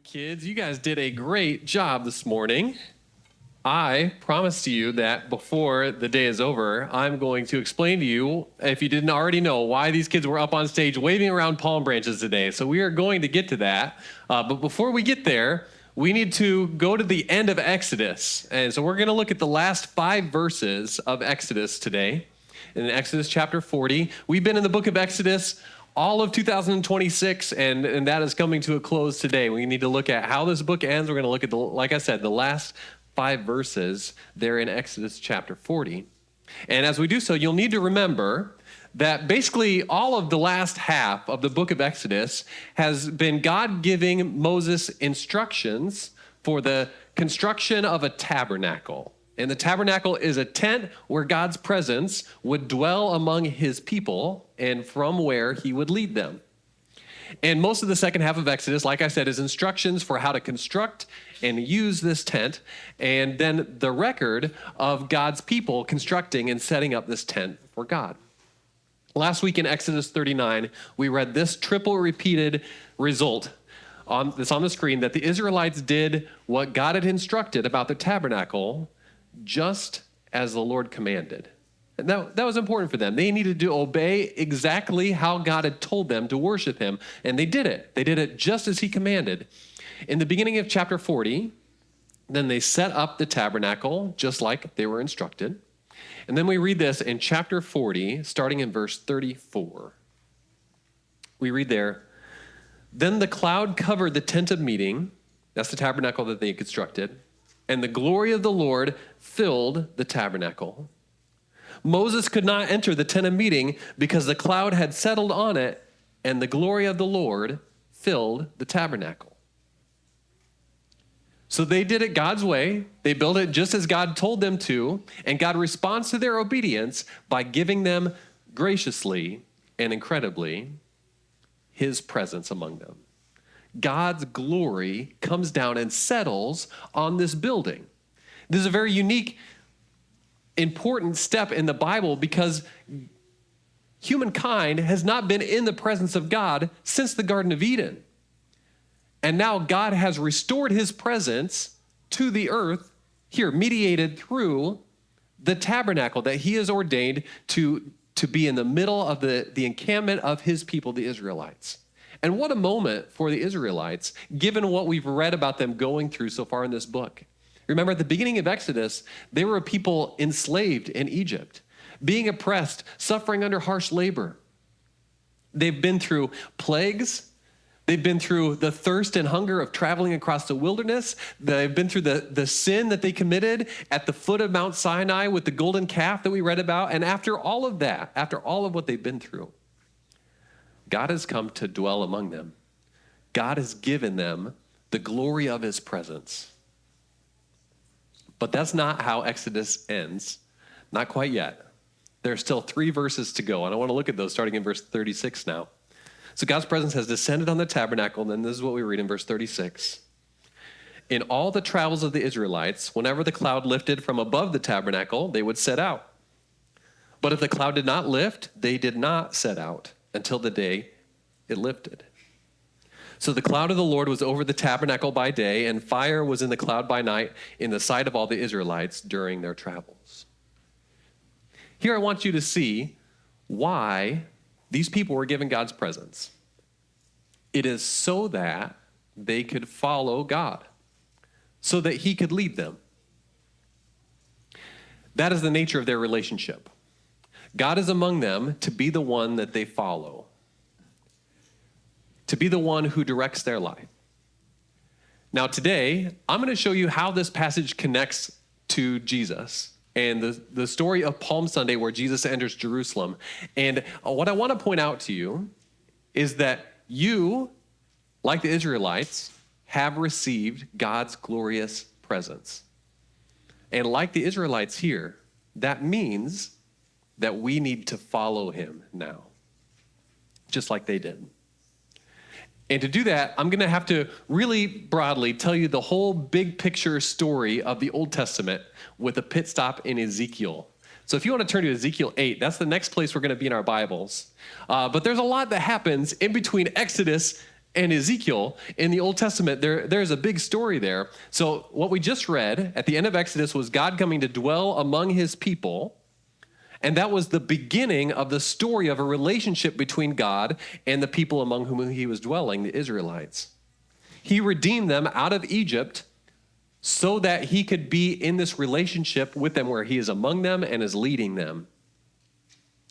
Kids, you guys did a great job this morning. I promise to you that before the day is over, I'm going to explain to you, if you didn't already know, why these kids were up on stage waving around palm branches today. So we are going to get to that. But before we get there, we need to go to the end of Exodus. And so we're going to look at the last 5 verses of Exodus today. In Exodus chapter 40. We've been in the book of Exodus all of 2026, and that is coming to a close today. We need to look at how this book ends. We're going to look at, like I said, the last 5 verses there in Exodus chapter 40. And as we do so, you'll need to remember that basically all of the last half of the book of Exodus has been God giving Moses instructions for the construction of a tabernacle. And the tabernacle is a tent where God's presence would dwell among his people and from where he would lead them. And most of the second half of Exodus, like I said, is instructions for how to construct and use this tent, and then the record of God's people constructing and setting up this tent for God. Last week in Exodus 39, we read this triple repeated result on the screen, that the Israelites did what God had instructed about the tabernacle just as the Lord commanded. And that was important for them. They needed to obey exactly how God had told them to worship him, and they did it. They did it just as he commanded. In the beginning of chapter 40, then they set up the tabernacle just like they were instructed. And then we read this in chapter 40, starting in verse 34. We read there, "Then the cloud covered the tent of meeting," that's the tabernacle that they constructed, "and the glory of the Lord filled the tabernacle. Moses could not enter the tent of meeting because the cloud had settled on it, and the glory of the Lord filled the tabernacle." So they did it God's way. They built it just as God told them to, and God responds to their obedience by giving them graciously and incredibly his presence among them. God's glory comes down and settles on this building. This is a very unique, important step in the Bible because humankind has not been in the presence of God since the Garden of Eden. And now God has restored his presence to the earth here, mediated through the tabernacle that he has ordained to be in the middle of the encampment of his people, the Israelites. And what a moment for the Israelites, given what we've read about them going through so far in this book. Remember, at the beginning of Exodus, they were a people enslaved in Egypt, being oppressed, suffering under harsh labor. They've been through plagues. They've been through the thirst and hunger of traveling across the wilderness. They've been through the sin that they committed at the foot of Mount Sinai with the golden calf that we read about. And after all of that, after all of what they've been through, God has come to dwell among them. God has given them the glory of his presence. But that's not how Exodus ends. Not quite yet. There are still 3 verses to go, and I want to look at those starting in verse 36 now. So God's presence has descended on the tabernacle, and then this is what we read in verse 36. "In all the travels of the Israelites, whenever the cloud lifted from above the tabernacle, they would set out. But if the cloud did not lift, they did not set out until the day it lifted. So the cloud of the Lord was over the tabernacle by day, and fire was in the cloud by night in the sight of all the Israelites during their travels." Here I want you to see why these people were given God's presence. It is so that they could follow God, so that he could lead them. That is the nature of their relationship. God is among them to be the one that they follow, to be the one who directs their life. Now today, I'm going to show you how this passage connects to Jesus and the story of Palm Sunday where Jesus enters Jerusalem. And what I want to point out to you is that you, like the Israelites, have received God's glorious presence. And like the Israelites here, that means that we need to follow him now, just like they did. And to do that, I'm going to have to really broadly tell you the whole big picture story of the Old Testament with a pit stop in Ezekiel. So if you want to turn to Ezekiel 8, that's the next place we're going to be in our Bibles. But there's a lot that happens in between Exodus and Ezekiel in the Old Testament, there's a big story there. So what we just read at the end of Exodus was God coming to dwell among his people. And that was the beginning of the story of a relationship between God and the people among whom he was dwelling, the Israelites. He redeemed them out of Egypt so that he could be in this relationship with them where he is among them and is leading them.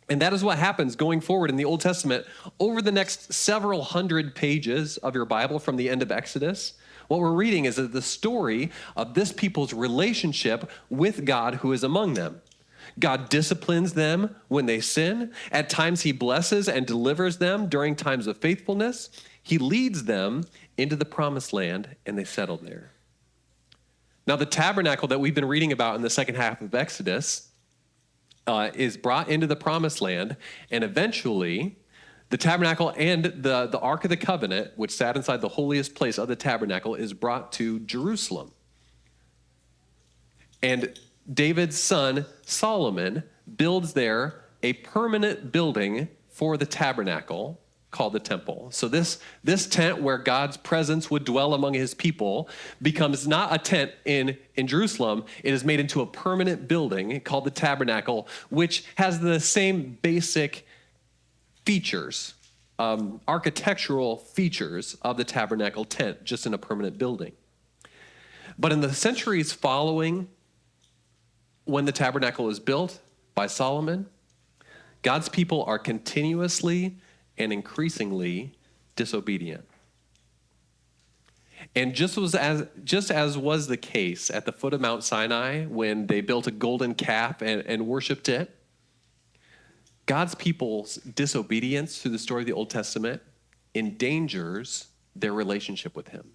And that is what happens going forward in the Old Testament over the next several hundred pages of your Bible from the end of Exodus. What we're reading is the story of this people's relationship with God who is among them. God disciplines them when they sin. At times he blesses and delivers them during times of faithfulness. He leads them into the promised land and they settle there. Now the tabernacle that we've been reading about in the second half of Exodus is brought into the promised land, and eventually the tabernacle and the Ark of the Covenant, which sat inside the holiest place of the tabernacle, is brought to Jerusalem. And David's son, Solomon, builds there a permanent building for the tabernacle called the temple. So this tent where God's presence would dwell among his people becomes not a tent in Jerusalem. It is made into a permanent building called the tabernacle, which has the same basic features, architectural features of the tabernacle tent, just in a permanent building. But in the centuries following when the tabernacle is built by Solomon, God's people are continuously and increasingly disobedient. And just as was the case at the foot of Mount Sinai when they built a golden calf and worshiped it, God's people's disobedience through the story of the Old Testament endangers their relationship with him.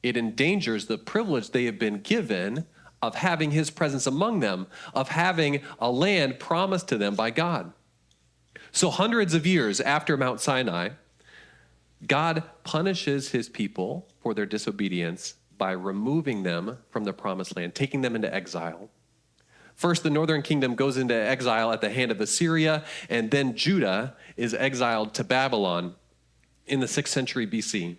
It endangers the privilege they have been given of having his presence among them, of having a land promised to them by God. So hundreds of years after Mount Sinai, God punishes his people for their disobedience by removing them from the promised land, taking them into exile. First, the northern kingdom goes into exile at the hand of Assyria, and then Judah is exiled to Babylon in the 6th century BC.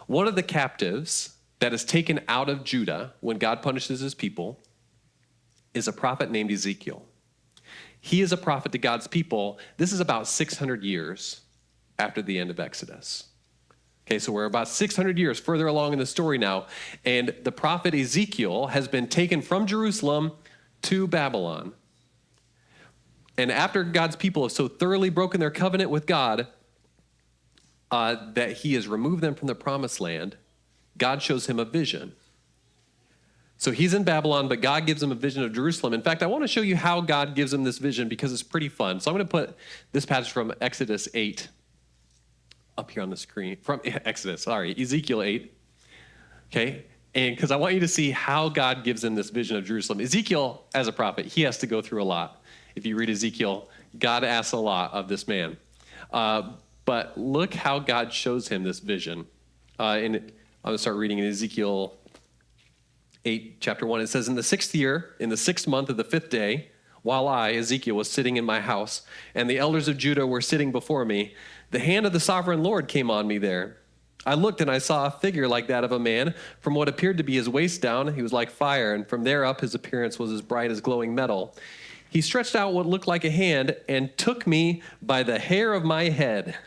One of the captives that is taken out of Judah when God punishes his people is a prophet named Ezekiel. He is a prophet to God's people. This is about 600 years after the end of Exodus. Okay, so we're about 600 years further along in the story now, and the prophet Ezekiel has been taken from Jerusalem to Babylon. And after God's people have so thoroughly broken their covenant with God that he has removed them from the promised land, God shows him a vision. So he's in Babylon, but God gives him a vision of Jerusalem. In fact, I want to show you how God gives him this vision because it's pretty fun. So I'm going to put this passage from Exodus 8 up here on the screen. Ezekiel 8. Okay, and because I want you to see how God gives him this vision of Jerusalem. Ezekiel, as a prophet, he has to go through a lot. If you read Ezekiel, God asks a lot of this man. But look how God shows him this vision. I'm going to start reading in Ezekiel 8, chapter 1, it says, in the 6th year, in the 6th month of the 5th day, while I, Ezekiel, was sitting in my house, and the elders of Judah were sitting before me, the hand of the sovereign Lord came on me there. I looked, and I saw a figure like that of a man. From what appeared to be his waist down, he was like fire, and from there up his appearance was as bright as glowing metal. He stretched out what looked like a hand and took me by the hair of my head.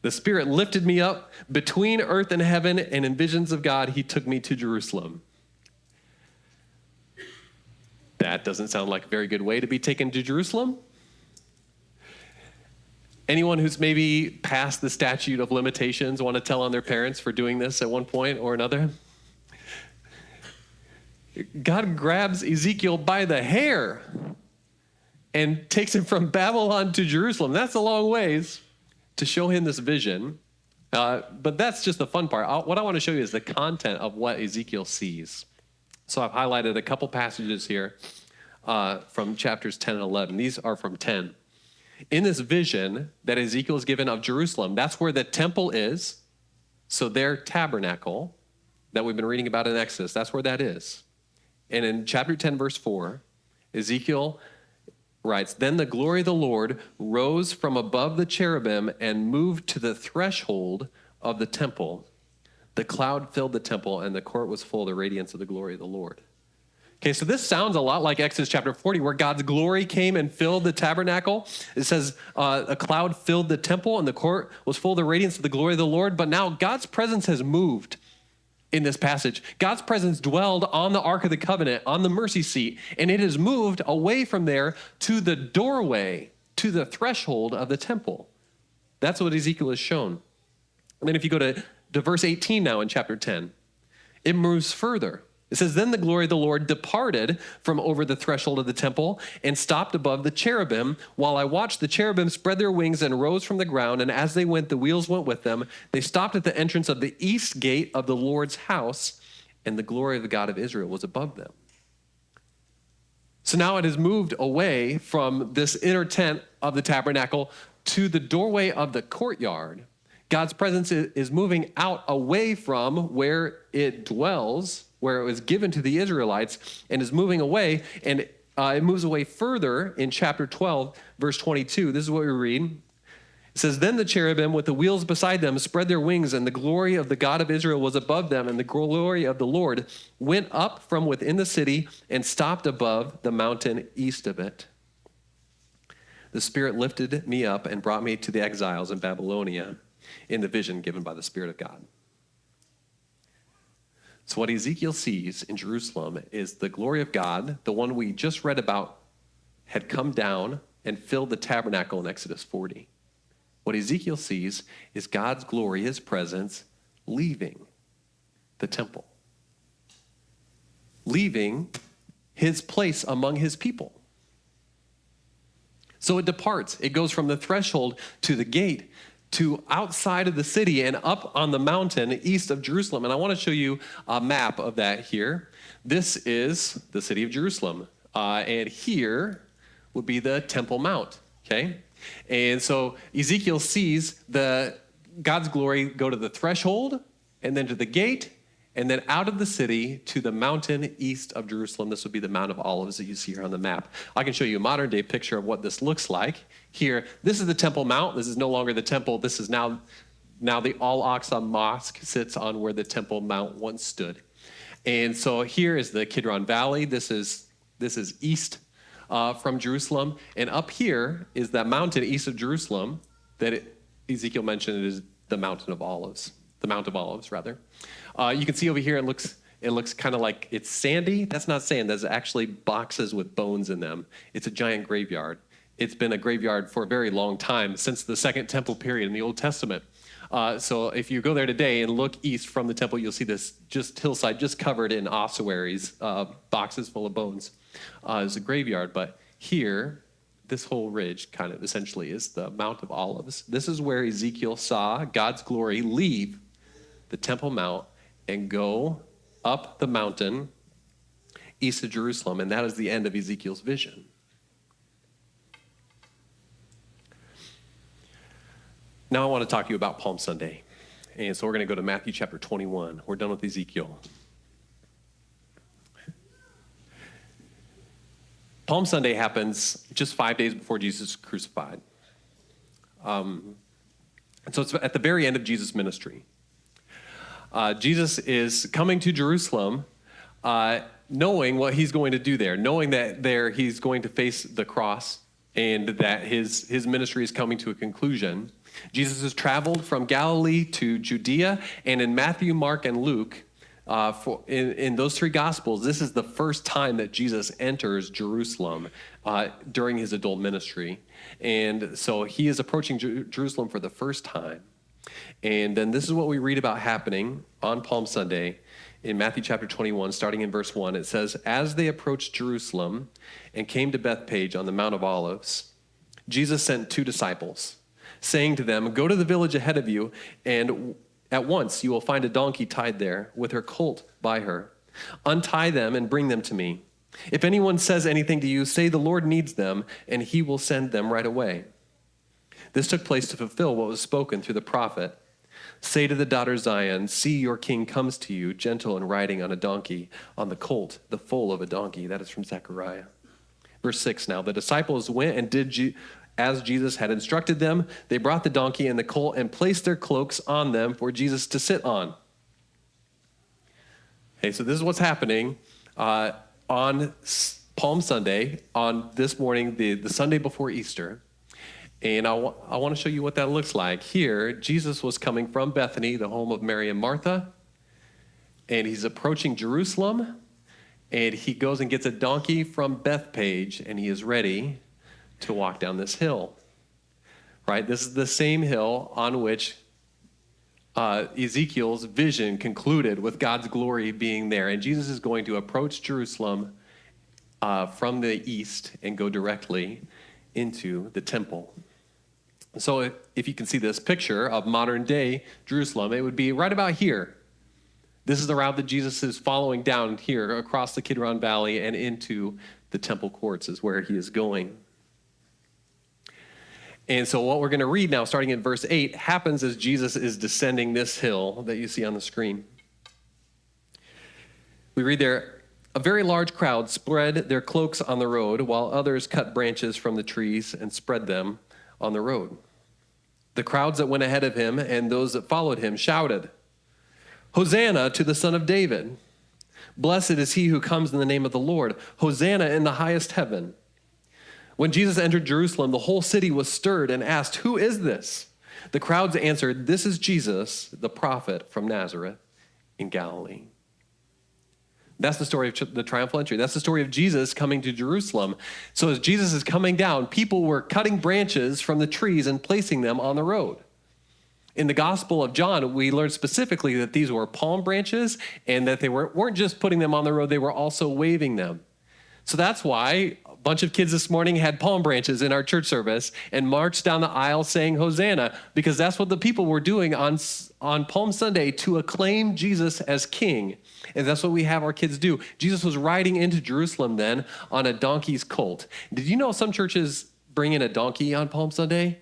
The Spirit lifted me up between earth and heaven, and in visions of God, he took me to Jerusalem. That doesn't sound like a very good way to be taken to Jerusalem. Anyone who's maybe past the statute of limitations want to tell on their parents for doing this at one point or another? God grabs Ezekiel by the hair and takes him from Babylon to Jerusalem. That's a long ways to show him this vision. But that's just the fun part. What I want to show you is the content of what Ezekiel sees. So I've highlighted a couple passages here from chapters 10 and 11. These are from 10. In this vision that Ezekiel is given of Jerusalem, that's where the temple is. So their tabernacle that we've been reading about in Exodus, that's where that is. And in chapter 10, verse 4, Ezekiel writes, "Then the glory of the Lord rose from above the cherubim and moved to the threshold of the temple. The cloud filled the temple, and the court was full of the radiance of the glory of the Lord." Okay, so this sounds a lot like Exodus chapter 40, where God's glory came and filled the tabernacle. It says a cloud filled the temple, and the court was full of the radiance of the glory of the Lord. But now God's presence has moved in this passage. God's presence dwelled on the Ark of the Covenant, on the mercy seat, and it has moved away from there to the doorway, to the threshold of the temple. That's what Ezekiel has shown. And then if you go to verse 18 now in chapter 10, it moves further. It says, "Then the glory of the Lord departed from over the threshold of the temple and stopped above the cherubim. While I watched, the cherubim spread their wings and rose from the ground, and as they went, the wheels went with them. They stopped at the entrance of the east gate of the Lord's house, and the glory of the God of Israel was above them." So now it has moved away from this inner tent of the tabernacle to the doorway of the courtyard. God's presence is moving out away from where it dwells, where it was given to the Israelites, and is moving away, and it moves away further in chapter 12, verse 22. This is what we read. It says, "Then the cherubim with the wheels beside them spread their wings, and the glory of the God of Israel was above them, and the glory of the Lord went up from within the city and stopped above the mountain east of it. The Spirit lifted me up and brought me to the exiles in Babylonia in the vision given by the Spirit of God." So what Ezekiel sees in Jerusalem is the glory of God, the one we just read about, had come down and filled the tabernacle in Exodus 40. What Ezekiel sees is God's glory, his presence, leaving the temple, leaving his place among his people. So it departs. It goes from the threshold to the gate, to outside of the city and up on the mountain east of Jerusalem. And I want to show you a map of that here. This is the city of Jerusalem. And here would be the Temple Mount, okay? And so Ezekiel sees God's glory go to the threshold and then to the gate and then out of the city to the mountain east of Jerusalem. This would be the Mount of Olives that you see here on the map. I can show you a modern day picture of what this looks like. Here, this is the Temple Mount. This is no longer the temple. This is now the Al-Aqsa Mosque sits on where the Temple Mount once stood. And so here is the Kidron Valley. This is east from Jerusalem. And up here is that mountain east of Jerusalem that Ezekiel mentioned is the Mountain of Olives. The Mount of Olives, rather. You can see over here, it looks kind of like it's sandy. That's not sand. That's actually boxes with bones in them. It's a giant graveyard. It's been a graveyard for a very long time, since the Second Temple period in the Old Testament. So if you go there today and look east from the temple, you'll see this just hillside just covered in ossuaries, boxes full of bones. It's a graveyard, but here, this whole ridge kind of essentially is the Mount of Olives. This is where Ezekiel saw God's glory leave the Temple Mount and go up the mountain east of Jerusalem, and that is the end of Ezekiel's vision. Now I want to talk to you about Palm Sunday. And so we're going to go to Matthew chapter 21. We're done with Ezekiel. Palm Sunday happens just 5 days before Jesus is crucified. And so it's at the very end of Jesus' ministry. Jesus is coming to Jerusalem knowing what he's going to do there, knowing that there he's going to face the cross and that his ministry is coming to a conclusion. Jesus has traveled from Galilee to Judea, and in Matthew, Mark, and Luke, in those three Gospels, this is the first time that Jesus enters Jerusalem during his adult ministry. And so he is approaching Jerusalem for the first time. And then this is what we read about happening on Palm Sunday in Matthew chapter 21, starting in verse 1. It says, "As they approached Jerusalem and came to Bethphage on the Mount of Olives, Jesus sent 2 disciples, saying to them, 'Go to the village ahead of you, and at once you will find a donkey tied there with her colt by her. Untie them and bring them to me. If anyone says anything to you, say the Lord needs them, and he will send them right away.' This took place to fulfill what was spoken through the prophet. 'Say to the daughter Zion, see your king comes to you, gentle and riding on a donkey, on the colt, the foal of a donkey.'" That is from Zechariah. Verse 6 now, the disciples went and did as Jesus had instructed them. They brought the donkey and the colt and placed their cloaks on them for Jesus to sit on. Okay, so this is what's happening on Palm Sunday, on this morning, the Sunday before Easter. And I want to show you what that looks like. Here, Jesus was coming from Bethany, the home of Mary and Martha, and he's approaching Jerusalem, and he goes and gets a donkey from Bethpage, and he is ready to walk down this hill. Right? This is the same hill on which Ezekiel's vision concluded with God's glory being there. And Jesus is going to approach Jerusalem from the east and go directly into the temple. So if you can see this picture of modern day Jerusalem, it would be right about here. This is the route that Jesus is following down here across the Kidron Valley and into the temple courts is where he is going. And so what we're going to read now, starting in verse 8, happens as Jesus is descending this hill that you see on the screen. We read there, a very large crowd spread their cloaks on the road, while others cut branches from the trees and spread them on the road. The crowds that went ahead of him and those that followed him shouted, Hosanna to the Son of David. Blessed is he who comes in the name of the Lord. Hosanna in the highest heaven. When Jesus entered Jerusalem, the whole city was stirred and asked, who is this? The crowds answered, this is Jesus, the prophet from Nazareth in Galilee. That's the story of the triumphal entry. That's the story of Jesus coming to Jerusalem. So as Jesus is coming down, people were cutting branches from the trees and placing them on the road. In the Gospel of John, we learned specifically that these were palm branches and that they weren't just putting them on the road, they were also waving them. So that's why a bunch of kids this morning had palm branches in our church service and marched down the aisle saying Hosanna, because that's what the people were doing on Palm Sunday to acclaim Jesus as king. And that's what we have our kids do. Jesus was riding into Jerusalem then on a donkey's colt. Did you know some churches bring in a donkey on Palm Sunday?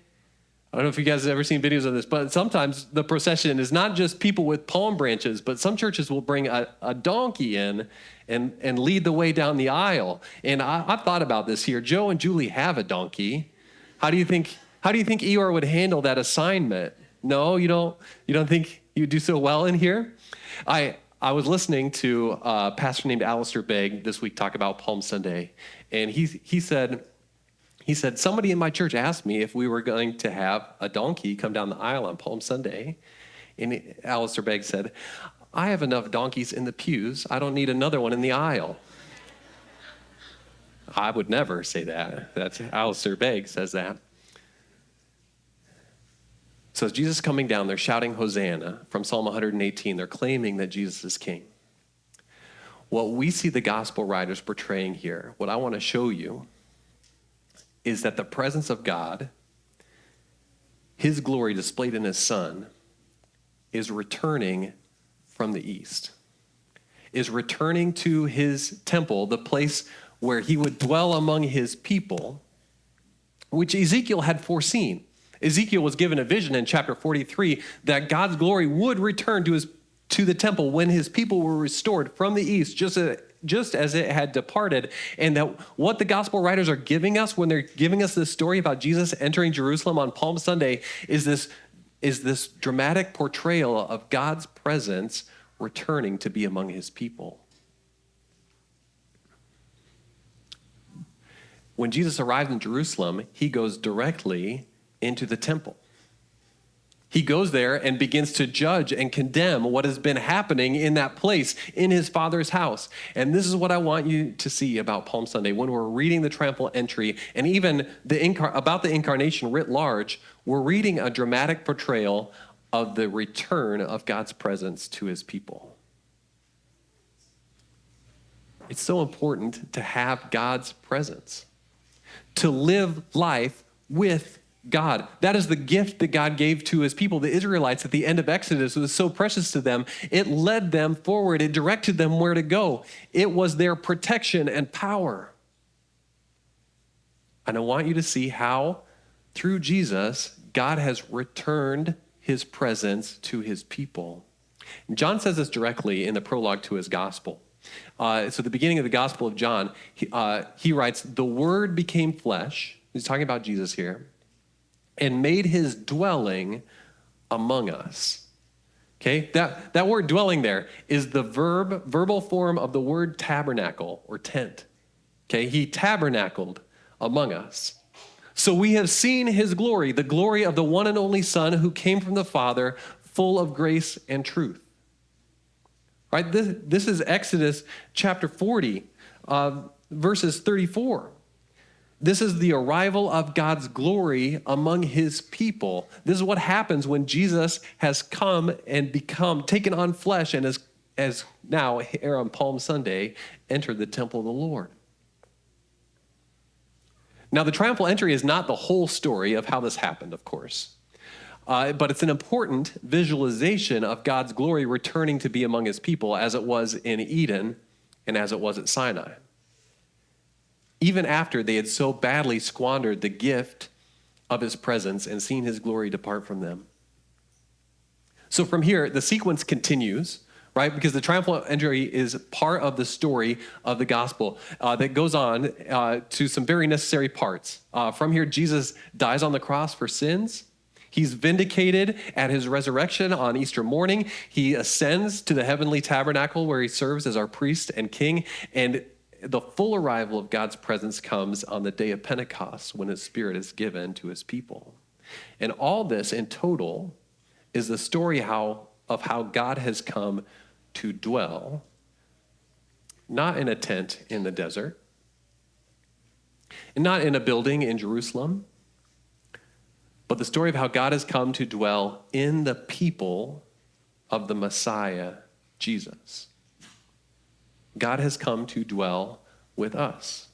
I don't know if you guys have ever seen videos of this, but sometimes the procession is not just people with palm branches, but some churches will bring a donkey in and lead the way down the aisle. And I've thought about this here. Joe and Julie have a donkey. How do you think Eeyore would handle that assignment? No, you don't think you'd do so well in here? I was listening to a pastor named Alistair Begg this week talk about Palm Sunday, and he said, somebody in my church asked me if we were going to have a donkey come down the aisle on Palm Sunday. And Alistair Begg said, I have enough donkeys in the pews. I don't need another one in the aisle. I would never say that. That's Alistair Begg says that. So as Jesus is coming down, they're shouting Hosanna from Psalm 118. They're claiming that Jesus is king. What we see the gospel writers portraying here, what I want to show you, is that the presence of God, his glory displayed in his Son, is returning from the east, is returning to his temple, the place where he would dwell among his people, which Ezekiel had foreseen. Ezekiel was given a vision in chapter 43 that God's glory would return to the temple when his people were restored from the east, just as it had departed. And that what the gospel writers are giving us when they're giving us this story about Jesus entering Jerusalem on Palm Sunday is this dramatic portrayal of God's presence returning to be among his people. When Jesus arrived in Jerusalem, he goes directly into the temple. He goes there and begins to judge and condemn what has been happening in that place, in his Father's house. And this is what I want you to see about Palm Sunday. When we're reading the triumphal entry and even about the incarnation writ large, we're reading a dramatic portrayal of the return of God's presence to his people. It's so important to have God's presence, to live life with God. That is the gift that God gave to his people, the Israelites, at the end of Exodus. It was so precious to them. It led them forward. It directed them where to go. It was their protection and power. And I want you to see how, through Jesus, God has returned his presence to his people. And John says this directly in the prologue to his gospel. So the beginning of the Gospel of John, he writes, "The Word became flesh." He's talking about Jesus here, "and made his dwelling among us." Okay, that word dwelling there is the verbal form of the word tabernacle or tent. Okay, he tabernacled among us. "So we have seen his glory, the glory of the one and only Son who came from the Father, full of grace and truth." Right? This is Exodus chapter 40, verses 34. This is the arrival of God's glory among his people. This is what happens when Jesus has come and taken on flesh and as now, here on Palm Sunday, entered the temple of the Lord. Now, the triumphal entry is not the whole story of how this happened, of course. But it's an important visualization of God's glory returning to be among his people as it was in Eden and as it was at Sinai. Even after they had so badly squandered the gift of his presence and seen his glory depart from them. So from here, the sequence continues, right? Because the triumphal entry is part of the story of the gospel that goes on to some very necessary parts. From here, Jesus dies on the cross for sins. He's vindicated at his resurrection on Easter morning. He ascends to the heavenly tabernacle where he serves as our priest and king. And the full arrival of God's presence comes on the day of Pentecost when his Spirit is given to his people. And all this in total is the story of how God has come to dwell, not in a tent in the desert, and not in a building in Jerusalem, but the story of how God has come to dwell in the people of the Messiah, Jesus. God has come to dwell with us.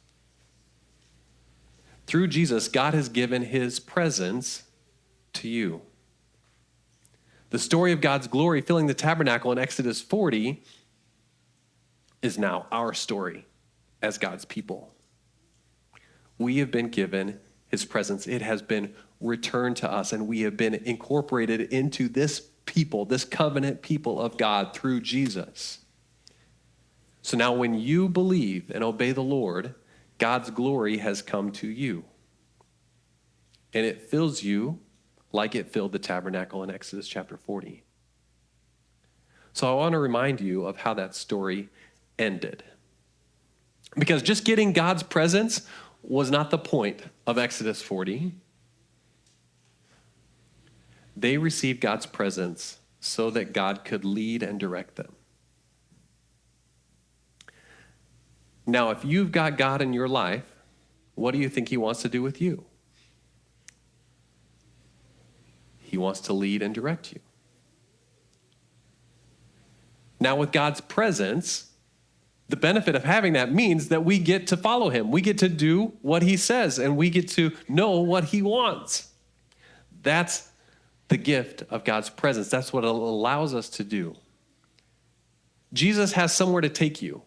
Through Jesus, God has given his presence to you. The story of God's glory filling the tabernacle in Exodus 40 is now our story as God's people. We have been given his presence. It has been returned to us, and we have been incorporated into this people, this covenant people of God through Jesus. So now when you believe and obey the Lord, God's glory has come to you. And it fills you like it filled the tabernacle in Exodus chapter 40. So I want to remind you of how that story ended. Because just getting God's presence was not the point of Exodus 40. They received God's presence so that God could lead and direct them. Now, if you've got God in your life, what do you think he wants to do with you? He wants to lead and direct you. Now, with God's presence, the benefit of having that means that we get to follow him. We get to do what he says, and we get to know what he wants. That's the gift of God's presence. That's what it allows us to do. Jesus has somewhere to take you.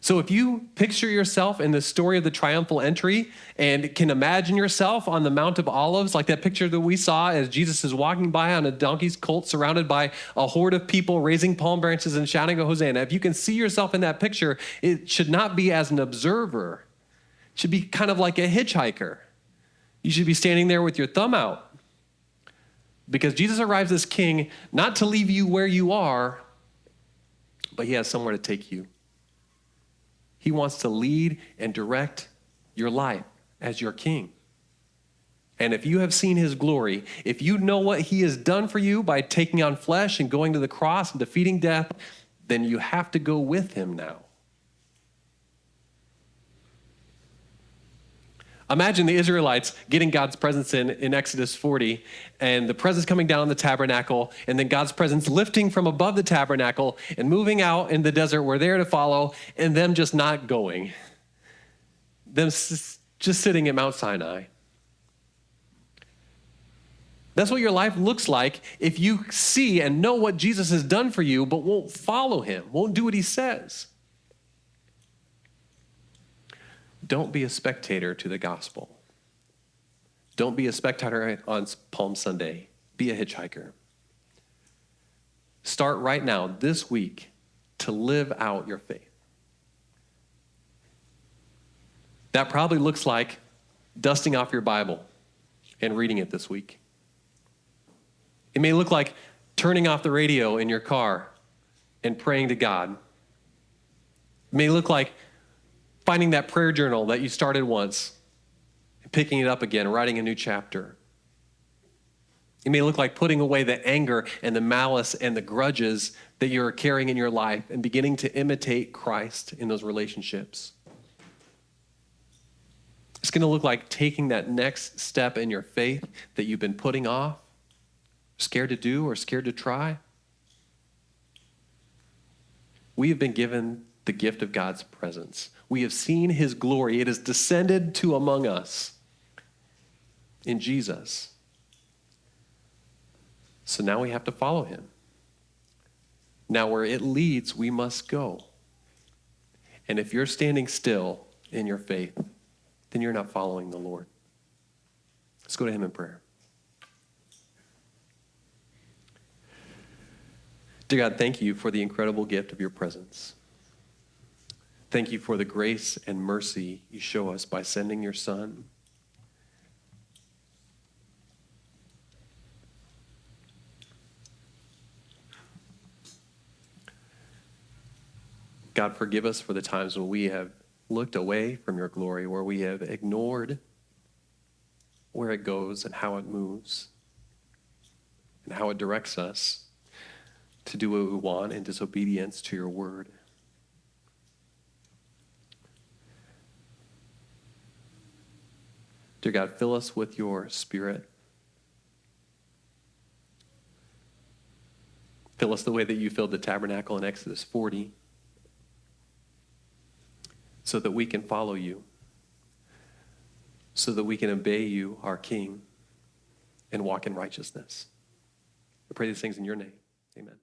So if you picture yourself in the story of the triumphal entry and can imagine yourself on the Mount of Olives, like that picture that we saw as Jesus is walking by on a donkey's colt surrounded by a horde of people raising palm branches and shouting a Hosanna, if you can see yourself in that picture, it should not be as an observer. It should be kind of like a hitchhiker. You should be standing there with your thumb out. Because Jesus arrives as king, not to leave you where you are, but he has somewhere to take you. He wants to lead and direct your life as your king. And if you have seen his glory, if you know what he has done for you by taking on flesh and going to the cross and defeating death, then you have to go with him now. Imagine the Israelites getting God's presence in Exodus 40, and the presence coming down on the tabernacle, and then God's presence lifting from above the tabernacle and moving out in the desert where they're to follow, and them just not going. Them just sitting at Mount Sinai. That's what your life looks like if you see and know what Jesus has done for you, but won't follow him, won't do what he says. Don't be a spectator to the gospel. Don't be a spectator on Palm Sunday. Be a hitchhiker. Start right now, this week, to live out your faith. That probably looks like dusting off your Bible and reading it this week. It may look like turning off the radio in your car and praying to God. It may look like finding that prayer journal that you started once and picking it up again, writing a new chapter. It may look like putting away the anger and the malice and the grudges that you're carrying in your life and beginning to imitate Christ in those relationships. It's going to look like taking that next step in your faith that you've been putting off, scared to do or scared to try. We have been given the gift of God's presence. We have seen his glory. It has descended to among us in Jesus. So now we have to follow him. Now where it leads, we must go. And if you're standing still in your faith, then you're not following the Lord. Let's go to him in prayer. Dear God, thank you for the incredible gift of your presence. Thank you for the grace and mercy you show us by sending your Son. God, forgive us for the times when we have looked away from your glory, where we have ignored where it goes and how it moves and how it directs us to do what we want in disobedience to your word. Dear God, fill us with your Spirit. Fill us the way that you filled the tabernacle in Exodus 40, so that we can follow you, so that we can obey you, our King, and walk in righteousness. I pray these things in your name. Amen.